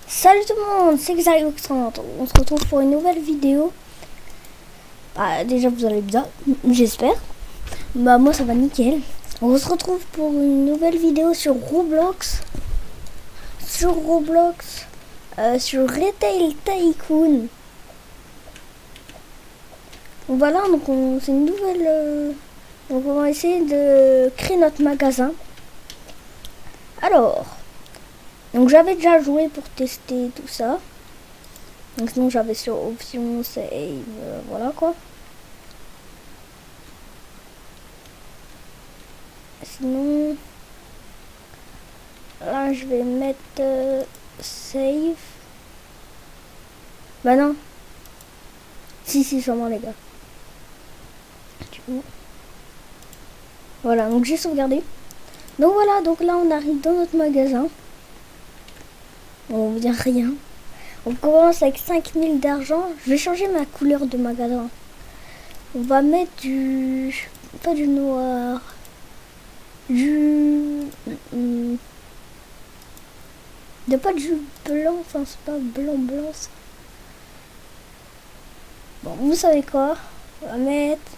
Salut tout le monde, c'est Xalexandre. On se retrouve pour une nouvelle vidéo. Déjà vous allez bien, j'espère. Moi ça va nickel. On se retrouve pour une nouvelle vidéo sur Roblox. Sur Retail Tycoon. Voilà, donc c'est une nouvelle... donc on va essayer de créer notre magasin. Alors... donc j'avais déjà joué pour tester tout ça. Donc sinon j'avais sur option save, voilà quoi. Sinon là je vais mettre save. Bah non. Si sûrement les gars. Du coup. Voilà, donc j'ai sauvegardé. Donc voilà, donc là on arrive dans notre magasin. On veut dire rien. On commence avec 5000 d'argent. Je vais changer ma couleur de magasin. On va mettre du... pas du noir. Du... de pas du blanc. Enfin, c'est pas blanc ça. Bon, vous savez quoi? On va mettre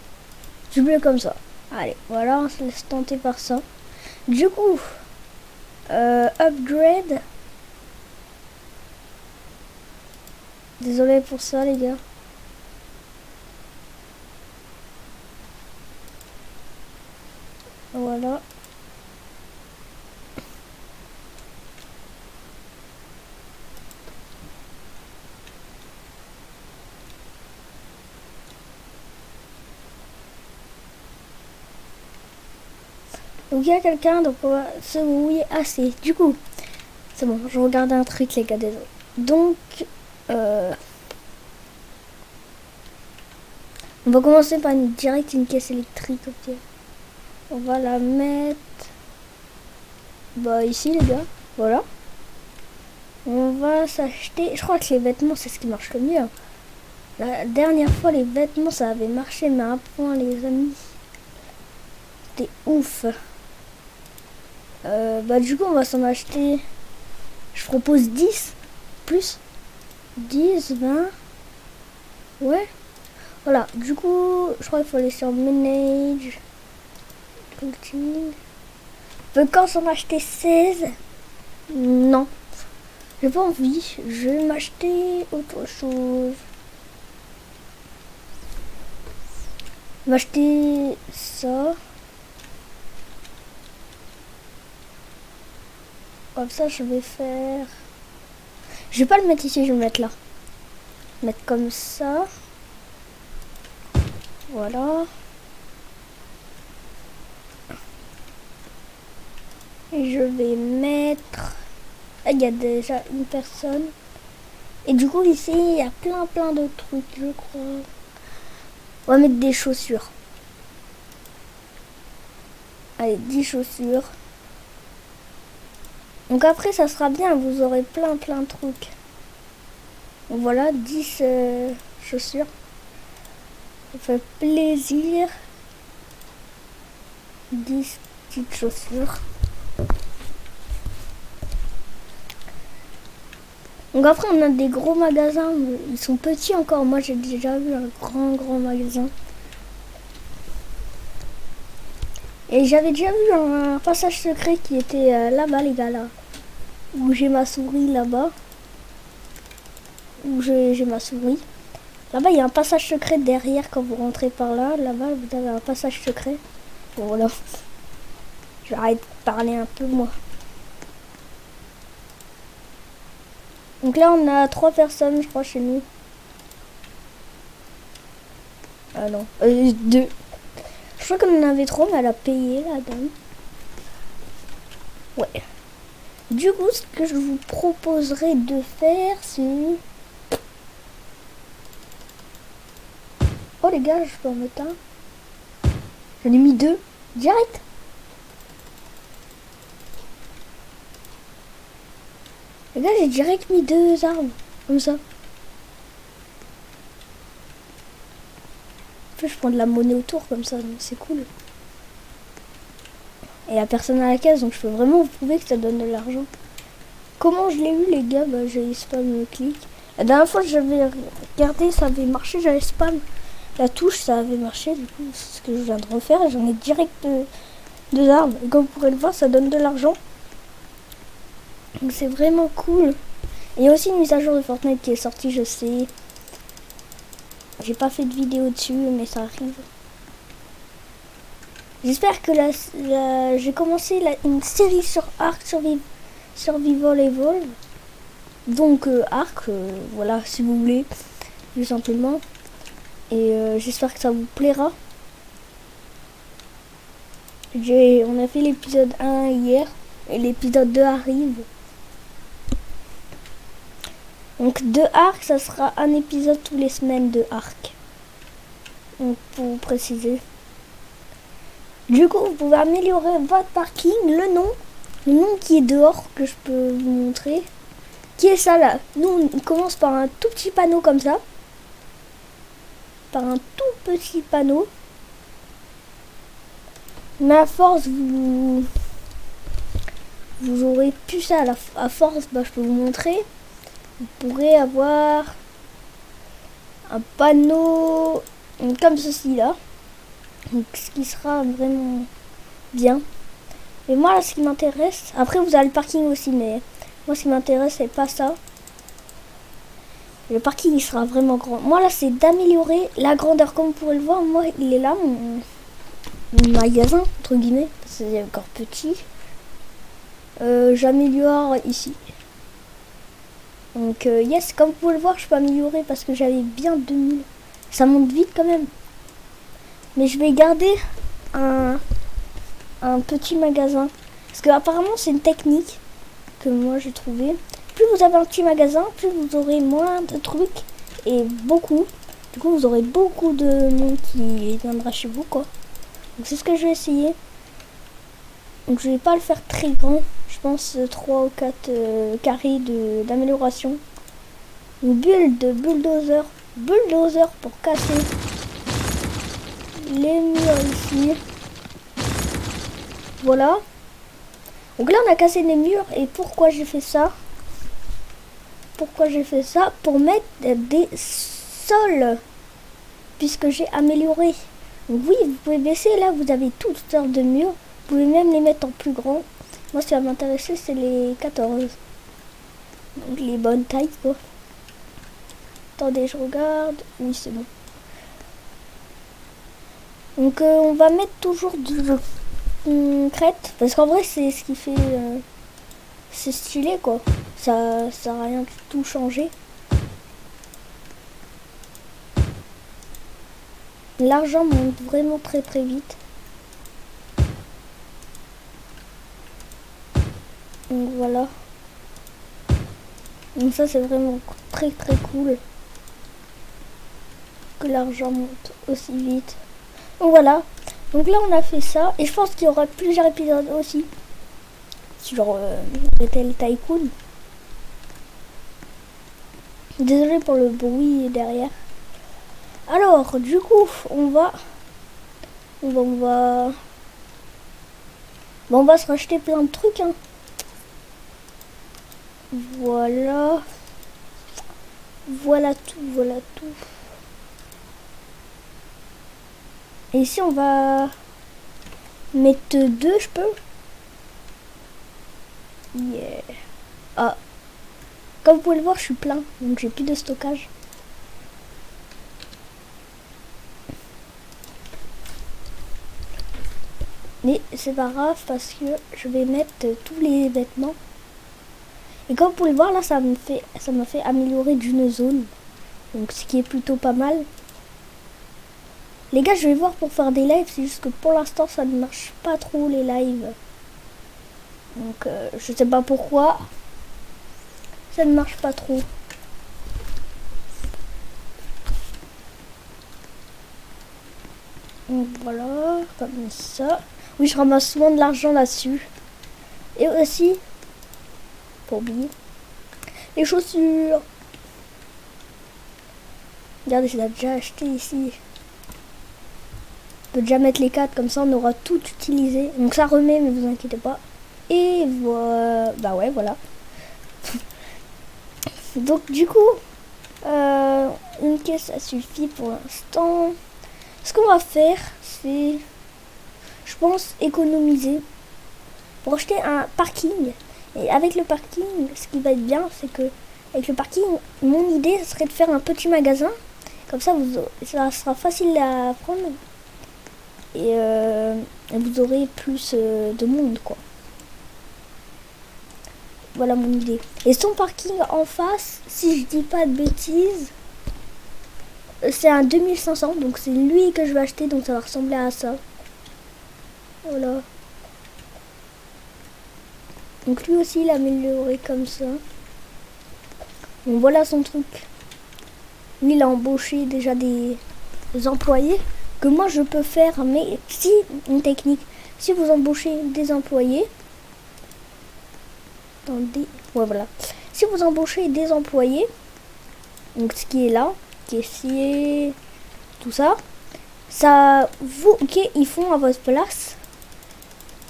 du bleu comme ça. Allez, voilà, on se laisse tenter par ça. Du coup, upgrade. Désolé pour ça les gars. Voilà. Donc il y a quelqu'un, donc on va se mouiller assez. Du coup, c'est bon, je regarde un truc les gars, désolé. Donc, on va commencer par direct une caisse électrique, ok. On va la mettre... bah ici les gars, voilà. On va s'acheter... je crois que les vêtements c'est ce qui marche le mieux. La dernière fois les vêtements ça avait marché mais à un point les amis. C'était ouf. Du coup on va s'en acheter... je propose 10 plus 10, 20. Ouais. Voilà, du coup, je crois qu'il faut aller sur Manage. Continue. Quand s'en acheter 16. Non. J'ai pas envie. Je vais m'acheter autre chose. Je vais m'acheter ça. Comme ça, je vais faire... je vais pas le mettre ici, je vais le mettre là. Mettre comme ça. Voilà. Et je vais mettre... il y a déjà une personne. Et du coup, ici, il y a plein de trucs, je crois. On va mettre des chaussures. Allez, 10 chaussures. Donc après, ça sera bien, vous aurez plein de trucs. Donc voilà, 10 chaussures. Ça fait plaisir. 10 petites chaussures. Donc après, on a des gros magasins. Ils sont petits encore. Moi, j'ai déjà vu un grand magasin. Et j'avais déjà vu un passage secret qui était là-bas, les gars, là. Où j'ai ma souris, là-bas. Où j'ai ma souris. Là-bas, il y a un passage secret derrière quand vous rentrez par là. Là-bas, vous avez un passage secret. Bon, voilà. Je vais arrêter de parler un peu, moi. Donc là, on a 3 personnes, je crois, chez nous. Ah non, 2. Je crois qu'on en avait 3, mais elle a payé, la dame. Ouais. Du coup, ce que je vous proposerais de faire, c'est... oh les gars, je peux en mettre un. J'en ai mis 2. Direct. Les gars, j'ai direct mis 2 armes. Comme ça. En fait, je prends de la monnaie autour comme ça, donc c'est cool. Et il n'y a personne à la caisse, donc je peux vraiment vous prouver que ça donne de l'argent. comment je l'ai eu les gars? Bah j'ai spam le clic. La dernière fois j'avais regardé, ça avait marché, j'avais spam la touche, ça avait marché. Du coup c'est ce que je viens de refaire et j'en ai direct deux armes. Et comme vous pourrez le voir, ça donne de l'argent. Donc c'est vraiment cool. Et il y a aussi une mise à jour de Fortnite qui est sortie, je sais. J'ai pas fait de vidéo dessus, mais ça arrive. J'espère que j'ai commencé une série sur Ark Survival Evolve. Donc Ark, voilà, si vous voulez, tout simplement. Et j'espère que ça vous plaira. On a fait l'épisode 1 hier, et l'épisode 2 arrive. Donc de Ark, ça sera un épisode tous les semaines de Ark. Donc pour vous préciser. Du coup, vous pouvez améliorer votre parking, le nom qui est dehors, que je peux vous montrer. Qui est ça là? Nous, on commence par un tout petit panneau comme ça. Par un tout petit panneau. Mais à force, vous aurez plus ça. À force, bah, je peux vous montrer. Vous pourrez avoir un panneau comme ceci là. Donc, ce qui sera vraiment bien. Mais moi là, ce qui m'intéresse, après vous avez le parking aussi, mais moi ce qui m'intéresse c'est pas ça. Le parking il sera vraiment grand. Moi là c'est d'améliorer la grandeur. Comme vous pourrez le voir, moi il est là mon magasin entre guillemets, c'est encore petit. J'améliore ici. Donc yes, comme vous pouvez le voir, je peux améliorer parce que j'avais bien 2000. Ça monte vite quand même. Mais je vais garder un petit magasin. Parce que apparemment c'est une technique que moi j'ai trouvé. Plus vous avez un petit magasin, plus vous aurez moins de trucs et beaucoup. Du coup vous aurez beaucoup de monde qui viendra chez vous quoi. Donc c'est ce que je vais essayer. Donc je vais pas le faire très grand. Je pense 3 ou 4 carrés d'amélioration. Une bulle de bulldozer. Bulldozer pour casser les murs ici. Voilà. Donc là on a cassé les murs. Et pourquoi j'ai fait ça? Pourquoi j'ai fait ça? Pour mettre des sols. Puisque j'ai amélioré. Donc oui, vous pouvez baisser. Là vous avez toutes sortes de murs. Vous pouvez même les mettre en plus grand. Moi ce qui va m'intéresser c'est les 14. Donc les bonnes tailles quoi. Attendez, je regarde. Oui c'est bon. Donc on va mettre toujours de crête. Parce qu'en vrai c'est ce qui fait... c'est stylé quoi. Ça n'a rien du tout changé. L'argent monte vraiment très très vite. Donc voilà. Donc ça c'est vraiment très très cool. Que l'argent monte aussi vite. Donc voilà. Donc là on a fait ça. Et je pense qu'il y aura plusieurs épisodes aussi. Sur Metal Tycoon. Désolé pour le bruit derrière. Alors du coup on va se racheter plein de trucs hein. Voilà tout. Et ici on va mettre 2, je peux. Yeah. Ah, comme vous pouvez le voir je suis plein, donc j'ai plus de stockage. Mais c'est pas grave parce que je vais mettre tous les vêtements. Et comme vous pouvez le voir là, ça m'a fait améliorer d'une zone. Donc ce qui est plutôt pas mal. Les gars, je vais voir pour faire des lives, c'est juste que pour l'instant ça ne marche pas trop les lives. Donc je sais pas pourquoi. Ça ne marche pas trop. Donc voilà, comme ça. Oui, je ramasse souvent de l'argent là-dessus. Et aussi, pour oublier, les chaussures. Regardez, je l'ai déjà acheté ici. On peut déjà mettre les 4, comme ça on aura tout utilisé. Donc ça remet, mais vous inquiétez pas. Et voilà. Bah ouais, voilà. Donc du coup, une caisse ça suffit pour l'instant. Ce qu'on va faire, c'est, je pense, économiser pour acheter un parking. Et avec le parking, ce qui va être bien, c'est que avec le parking, mon idée, ce serait de faire un petit magasin. Comme ça, ça sera facile à prendre. Et vous aurez plus de monde, quoi. Voilà mon idée. Et son parking en face, si je dis pas de bêtises, c'est un 2500. Donc c'est lui que je vais acheter. Donc ça va ressembler à ça. Voilà. Donc lui aussi, il a amélioré comme ça. Donc voilà son truc. Lui, il a embauché déjà des employés que moi je peux faire. Mais si, une technique, si vous embauchez des employés, attendez, ouais voilà. Si vous embauchez des employés, donc ce qui est là, caissier, tout ça, ça vous, ok, ils font à votre place.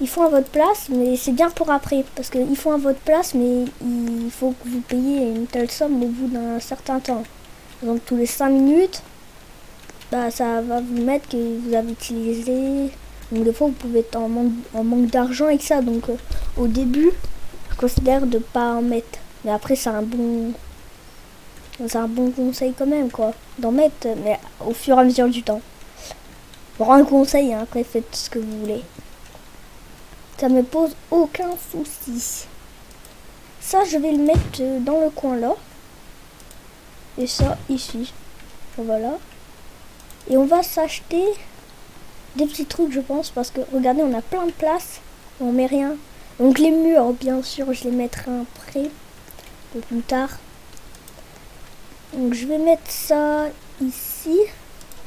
Ils font à votre place, mais c'est bien pour après. Parce qu'ils font à votre place, mais il faut que vous payiez une telle somme au bout d'un certain temps. Donc tous les 5 minutes, bah, ça va vous mettre que vous avez utilisé. Donc des fois, vous pouvez être en manque d'argent avec ça. Donc au début, je considère de pas en mettre. Mais après, c'est un bon conseil quand même, quoi. D'en mettre, mais au fur et à mesure du temps. Bon, un conseil, hein, après, faites ce que vous voulez. Ça me pose aucun souci. Ça, je vais le mettre dans le coin là. Et ça, ici. Voilà. Et on va s'acheter des petits trucs, je pense. Parce que, regardez, on a plein de place. On met rien. Donc les murs, bien sûr, je les mettrai après. Un peu plus tard. Donc je vais mettre ça ici.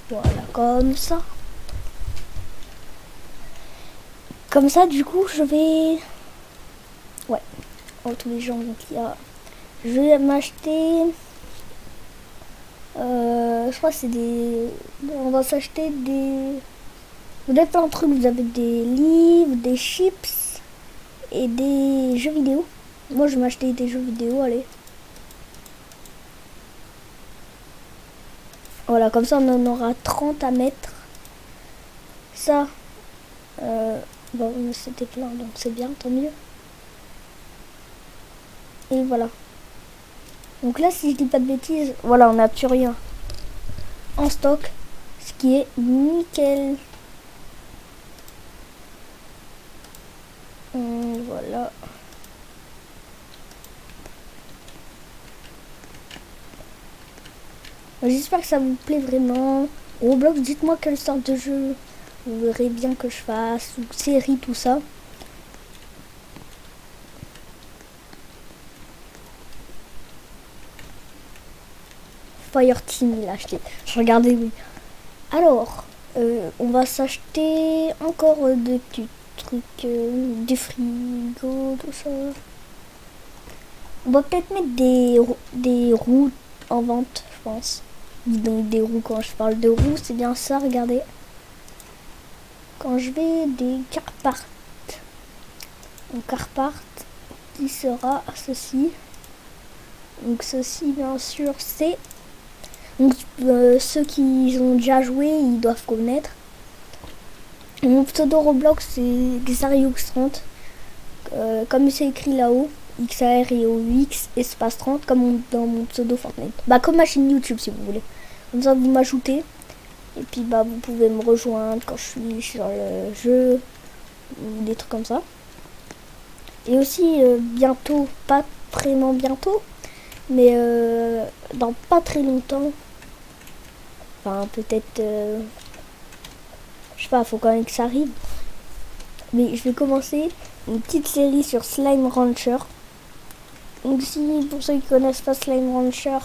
Voilà, comme ça. Comme ça, du coup, je vais... Ouais. Oh, tous les gens, donc il y a... Je vais m'acheter... je crois que c'est des... On va s'acheter des... Vous avez plein de trucs. Vous avez des livres, des chips et des jeux vidéo. Moi, je vais m'acheter des jeux vidéo, allez. Voilà, comme ça, on en aura 30 à mettre. Ça... bon, c'était plein, donc c'est bien, tant mieux. Et voilà. Donc là, si je dis pas de bêtises, voilà, on n'a plus rien en stock. Ce qui est nickel. Voilà. J'espère que ça vous plaît vraiment. Roblox, dites-moi quelle sorte de jeu vous verrez bien que je fasse, ou série, tout ça. Fireteam, il a acheté. Je regardais, oui. Alors, on va s'acheter encore des petits trucs, des frigos, tout ça. On va peut-être mettre des roues en vente, je pense. Donc des roues, quand je parle de roues, c'est bien ça, regardez. Quand je vais des Carpart. Donc Carpart, qui sera ceci. Donc ceci, bien sûr, c'est... Donc ceux qui ont déjà joué, ils doivent connaître. Mon pseudo Roblox, c'est Xariux30. Comme c'est écrit là-haut. XAREOX espace 30 comme dans mon pseudo Fortnite. Bah comme ma chaîne YouTube si vous voulez. Comme ça vous m'ajoutez. Et puis bah vous pouvez me rejoindre quand je suis sur le jeu. Ou des trucs comme ça. Et aussi bientôt, pas vraiment bientôt. Mais dans pas très longtemps. Enfin peut-être... je sais pas, faut quand même que ça arrive. Mais je vais commencer une petite série sur Slime Rancher. Donc si, pour ceux qui connaissent pas Slime Rancher,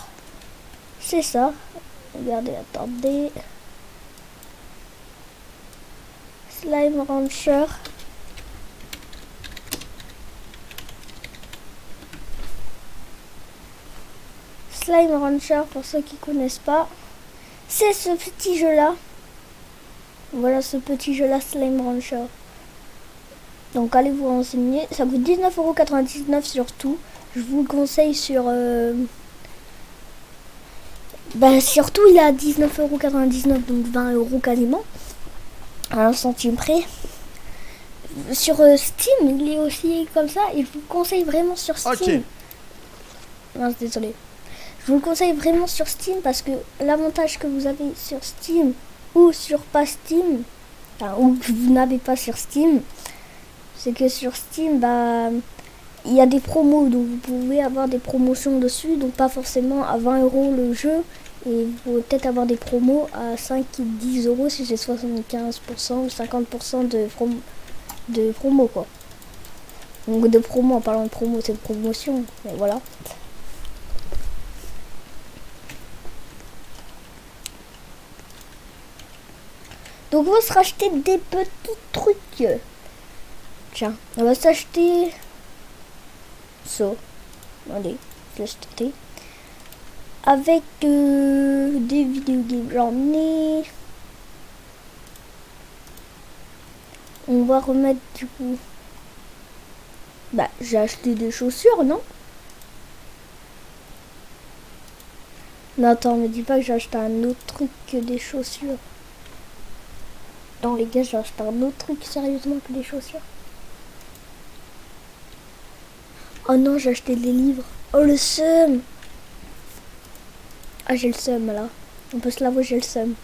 c'est ça. Regardez, attendez. Slime Rancher. Slime Rancher, pour ceux qui connaissent pas, c'est ce petit jeu-là. Voilà ce petit jeu-là, Slime Rancher. Donc allez vous renseigner. Ça coûte 19,99€ sur tout. Je vous le conseille sur... surtout il est à 19,99€, donc 20€ quasiment. À un centime près. Sur Steam, il est aussi comme ça. Et je vous le conseille vraiment sur Steam. Ok. Non, désolé. Je vous le conseille vraiment sur Steam parce que l'avantage que vous avez sur Steam ou sur pas Steam, ou que vous n'avez pas sur Steam, c'est que sur Steam, il y a des promos, donc vous pouvez avoir des promotions dessus, donc pas forcément à 20€ le jeu, et vous pouvez peut-être avoir des promos à 5 et 10€ si c'est 75% ou 50% de promo quoi. Donc de promo, en parlant de promo, c'est de promotion, mais voilà. Donc on va se racheter des petits trucs. Tiens, on va s'acheter ça. Allez, je laisse tenter. Avec des vidéos games, j'en ai. On va remettre du coup. J'ai acheté des chaussures, non? Non, attends, me dis pas que j'ai acheté un autre truc que des chaussures. Non, les gars, j'ai acheté un autre truc sérieusement que des chaussures. Oh non, j'ai acheté des livres. Oh le seum. Ah, j'ai le seum là. On peut se l'avouer, j'ai le seum.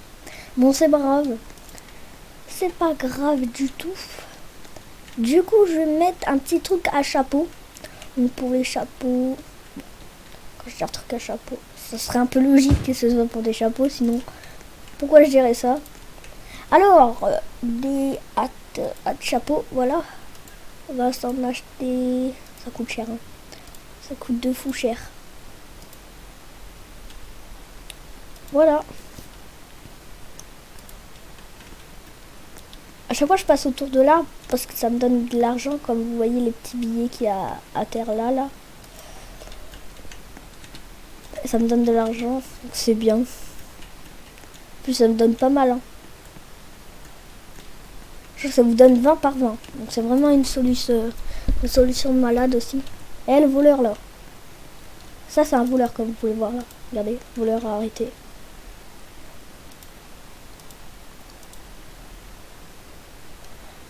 Bon, c'est pas grave. C'est pas grave du tout. Du coup, je vais mettre un petit truc à chapeau. Donc pour les chapeaux... Quand je dis un truc à chapeau, ça serait un peu logique que ce soit pour des chapeaux, sinon... Pourquoi je dirais ça? Alors, des hâtes chapeau, voilà. On va s'en acheter... Ça coûte cher, hein. Ça coûte de fou cher. Voilà. À chaque fois, je passe autour de là parce que ça me donne de l'argent, comme vous voyez les petits billets qu'il y a à terre là. Ça me donne de l'argent, c'est bien. En plus, ça me donne pas mal. Hein. Je crois que ça vous donne 20 par 20. Donc c'est vraiment une solution malade aussi. Et le voleur là. Ça, c'est un voleur comme vous pouvez voir là. Regardez, voleur arrêté.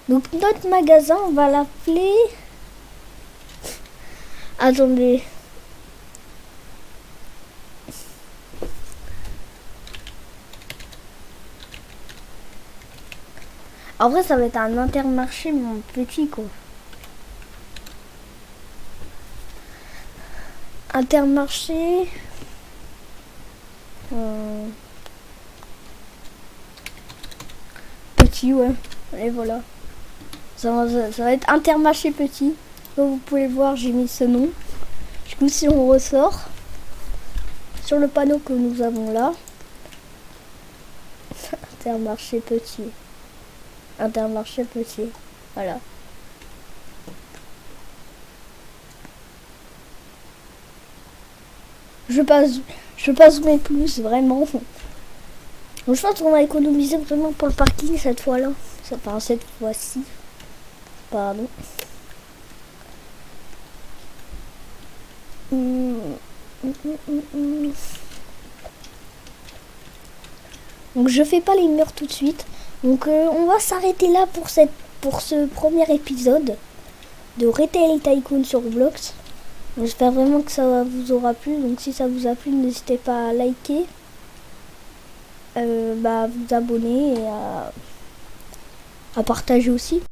Donc notre magasin, on va l'appeler... Attendez. En vrai, ça va être un Intermarché, mon petit quoi. Intermarché. Petit, ouais. Et voilà. Ça va être Intermarché petit. Comme vous pouvez voir, j'ai mis ce nom. Du coup, si on ressort sur le panneau que nous avons là, Intermarché petit. Intermarché petit. Voilà. Je pas zoomer plus, vraiment. Donc, je pense qu'on va économiser vraiment pour le parking cette fois-là. Enfin, cette fois-ci. Pardon. Donc je fais pas les murs tout de suite. Donc on va s'arrêter là pour ce premier épisode de Retail Tycoon sur Roblox. J'espère vraiment que ça vous aura plu. Donc si ça vous a plu, n'hésitez pas à liker, vous abonner et à partager aussi.